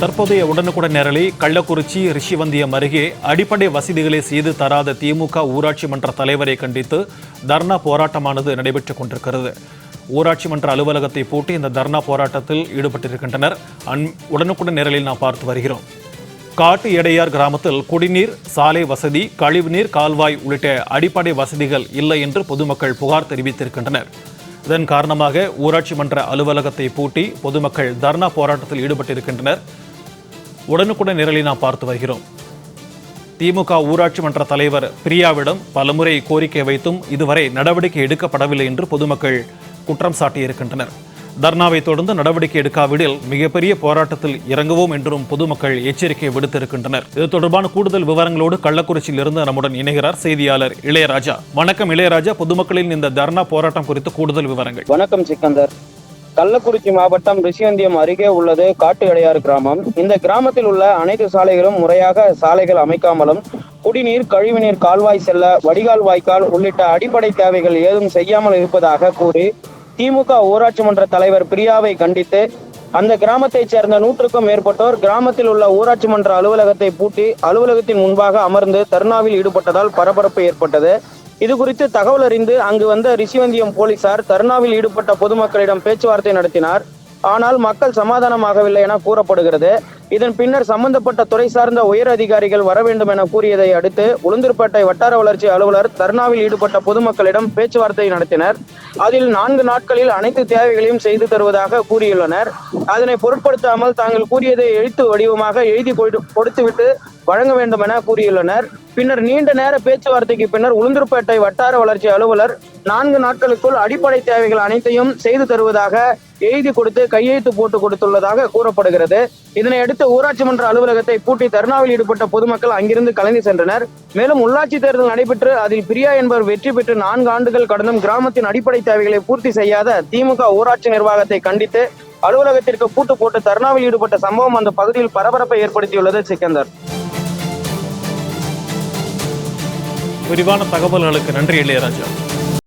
தற்போதைய உடனுக்குடன் நேரலை கள்ளக்குறிச்சி ரிஷிவந்தியம் அருகே அடிப்படை வசதிகளை செய்து தராத திமுக ஊராட்சி மன்ற தலைவரை கண்டித்து தர்ணா போராட்டமானது நடைபெற்றுக் கொண்டிருக்கிறது. ஊராட்சி மன்ற அலுவலகத்தை பூட்டி இந்த தர்ணா போராட்டத்தில் ஈடுபட்டிருக்கின்றனர். உடனுக்குடன் நேரலில் நாம் பார்த்து வருகிறோம். காட்டு எடையார் கிராமத்தில் குடிநீர், சாலை வசதி, கழிவுநீர், கால்வாய் உள்ளிட்ட அடிப்படை வசதிகள் இல்லை என்று பொதுமக்கள் புகார் தெரிவித்திருக்கின்றனர். இதன் காரணமாக ஊராட்சி மன்ற அலுவலகத்தை பூட்டி பொதுமக்கள் தர்ணா போராட்டத்தில் ஈடுபட்டிருக்கின்றனர். உடனுக்குடன் நிரலை நாம் பார்த்து வருகிறோம். திமுக ஊராட்சி மன்ற தலைவர் பிரியாவிடம் பலமுறை கோரிக்கை வைத்தும் இதுவரை நடவடிக்கை எடுக்கப்படவில்லை என்று பொதுமக்கள் குற்றம் சாட்டியிருக்கின்றனர். தர்ணாவை தொடர்ந்து நடவடிக்கை எடுக்காவிடில் மிகப்பெரிய போராட்டத்தில் இறங்குவோம் என்றும் பொதுமக்கள் எச்சரிக்கை விடுத்திருக்கின்றனர். இது தொடர்பான கூடுதல் விவரங்களோடு கள்ளக்குறிச்சியில் இருந்து நம்முடன் இணைகிறார் செய்தியாளர் இளையராஜா. வணக்கம் இளையராஜா, பொதுமக்களின் இந்த தர்ணா போராட்டம் குறித்து கூடுதல் விவரங்கள். வணக்கம் சிக்கந்தர். கள்ளக்குறிச்சி மாவட்டம் ரிஷிவந்தியம் அருகே உள்ளது காட்டு எடையார் கிராமம். இந்த கிராமத்தில் உள்ள அனைத்து சாலைகளும் முறையாக சாலைகள் அமைக்காமலும், குடிநீர், கழிவுநீர், கால்வாய் செல்ல வடிகால் வாய்க்கால் உள்ளிட்ட அடிப்படை தேவைகள் ஏதும் செய்யாமல் இருப்பதாக கூறி திமுக ஊராட்சி மன்ற தலைவர் பிரியாவை கண்டித்து அந்த கிராமத்தைச் சேர்ந்த 100க்கும் மேற்பட்டோர் கிராமத்தில் உள்ள ஊராட்சி மன்ற அலுவலகத்தை பூட்டி அலுவலகத்தின் முன்பாக அமர்ந்து தர்ணாவில் ஈடுபட்டதால் பரபரப்பு ஏற்பட்டது. இது குறித்து தகவல் அறிந்து அங்கு வந்த ரிஷிவந்தியம் போலீசார் தர்ணாவில் ஈடுபட்ட பொதுமக்களிடம் பேச்சுவார்த்தை நடத்தினார். ஆனால் மக்கள் சமாதானமாகவில்லை என கூறப்படுகிறது. இதன் பின்னர் சம்பந்தப்பட்ட துறை சார்ந்த உயர் அதிகாரிகள் வர வேண்டும் என கூறியதை அடுத்து உளுந்தூர்பேட்டை வட்டார வளர்ச்சி அலுவலர் தர்ணாவில் ஈடுபட்ட பொதுமக்களிடம் பேச்சுவார்த்தை நடத்தினர். அதில் 4 நாட்களில் அனைத்து தேவைகளையும் செய்து தருவதாக கூறியுள்ளனர். அதனை பொருட்படுத்தாமல் தாங்கள் கூறியதை எழுத்து வடிவமாக எழுதி கொடுத்துவிட்டு வழங்க வேண்டும் என கூறியுள்ளனர். பின்னர் நீண்ட நேர பேச்சுவார்த்தைக்கு பின்னர் உளுந்தூர்பேட்டை வட்டார வளர்ச்சி அலுவலர் 4 நாட்களுக்குள் அடிப்படை தேவைகள் அனைத்தையும் செய்து தருவதாக எழுதி கொடுத்து கையெழுத்து போட்டு கொடுத்துள்ளதாக கூறப்படுகிறது. இதனையடுத்து ஊராட்சி மன்ற அலுவலகத்தை பூட்டி தர்ணாவில் ஈடுபட்ட பொதுமக்கள் அங்கிருந்து கலைந்து சென்றனர். மேலும் உள்ளாட்சி தேர்தல் நடைபெற்று அதில் பிரியா என்பவர் வெற்றி பெற்று 4 ஆண்டுகள் கடந்தும் கிராமத்தின் அடிப்படை தேவைகளை பூர்த்தி செய்யாத திமுக ஊராட்சி நிர்வாகத்தை கண்டித்து அலுவலகத்திற்கு பூட்டு போட்டு தர்ணாவில் ஈடுபட்ட சம்பவம் அந்த பகுதியில் பரபரப்பை ஏற்படுத்தியுள்ளது. சிக்கந்தர், விரிவான தகவல்களுக்கு நன்றி இளையராஜா.